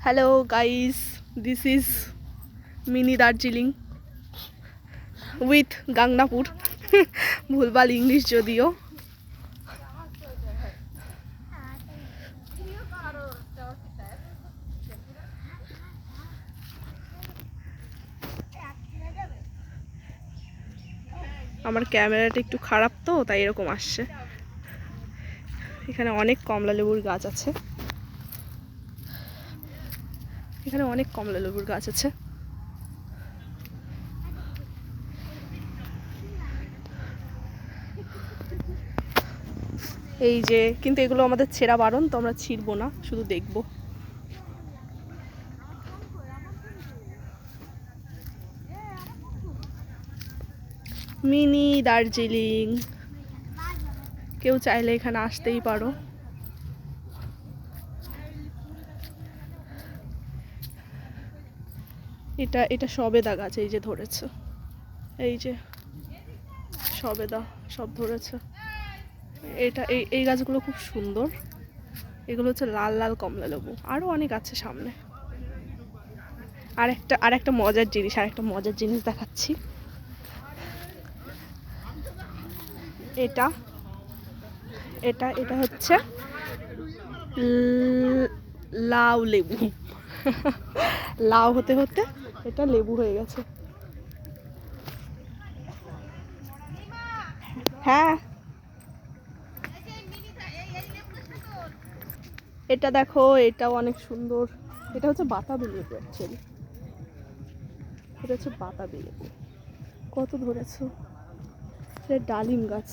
Hello guys, this is mini Darjeeling with Gangnapur. ভুলভাল English যদিও। আমার ক্যামেরাটা একটু খারাপ তো তাই এরকম আসছে। এখানে অনেক কমলা লেবুর গাছ আছে। এখানে অনেক কমলা লেবুর গাছ আছে। এই যে, কিন্তু এগুলো আমাদের ছেঁড়া বারণ, তো আমরা ছিঁড়বো না, শুধু দেখবো। মিনি দার্জিলিং, কেউ চাইলে এখানে আসতেই পারো। এটা সবেদা গাছ, এই যে ধরেছে, এই যে সবেদা সব ধরেছে। এই গাছগুলো খুব সুন্দর। এগুলো হচ্ছে লাল লাল কমলা লেবু। আরো অনেক আছে সামনে। আর একটা মজার জিনিস দেখাচ্ছি। এটা এটা এটা হচ্ছে লাউ লেবু। লাউ হতে হতে এটা লেবু হয়ে গেছে। হ্যাঁ, এটা দেখো, এটাও অনেক সুন্দর। এটা হচ্ছে বাতাবি লেবু অ্যাকচুয়ালি। এটা হচ্ছে বাতাবি লেবু। কত ধরেছো? এটা ডালিম গাছ।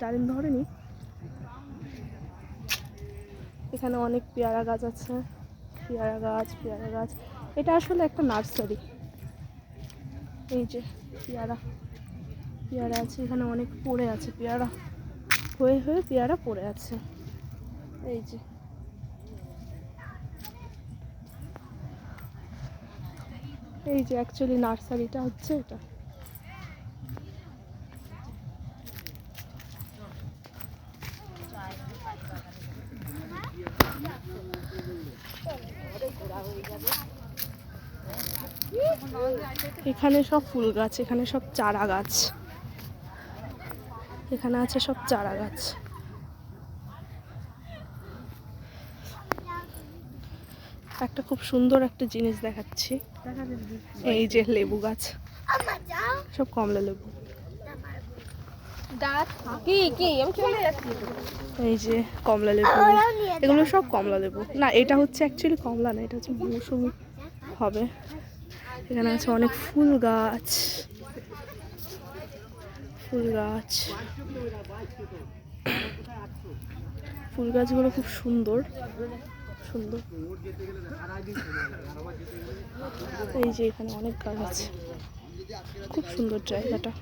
ডালিম ধরেনি। এখানে অনেক পেয়ারা গাছ আছে। পেয়ারা গাছ। এটা আসলে একটা নার্সারি। এই যে পেয়ারা আছে। এখানে অনেক পড়ে আছে পেয়ারা, হয়ে পেয়ারা পড়ে আছে। এই যে অ্যাকচুয়ালি নার্সারিটা হচ্ছে এটা। এখানে সব ফুল গাছ, এখানে সব চারা গাছ। এখানে আছে সব চারা গাছ। একটা খুব সুন্দর একটা জিনিস দেখাচ্ছি। এই যে লেবু গাছ, সব কমলা লেবু। এই যে কমলা লেবু, এগুলো সব কমলা লেবু না। এটা হচ্ছে অ্যাকচুয়ালি কমলা না, এটা হচ্ছে মৌসুমি হবে। এখানে আছে অনেক ফুল গাছ। ফুল গাছগুলো খুব সুন্দর। এই যে এখানে অনেক গাছ আছে, খুব সুন্দর জায়গাটা।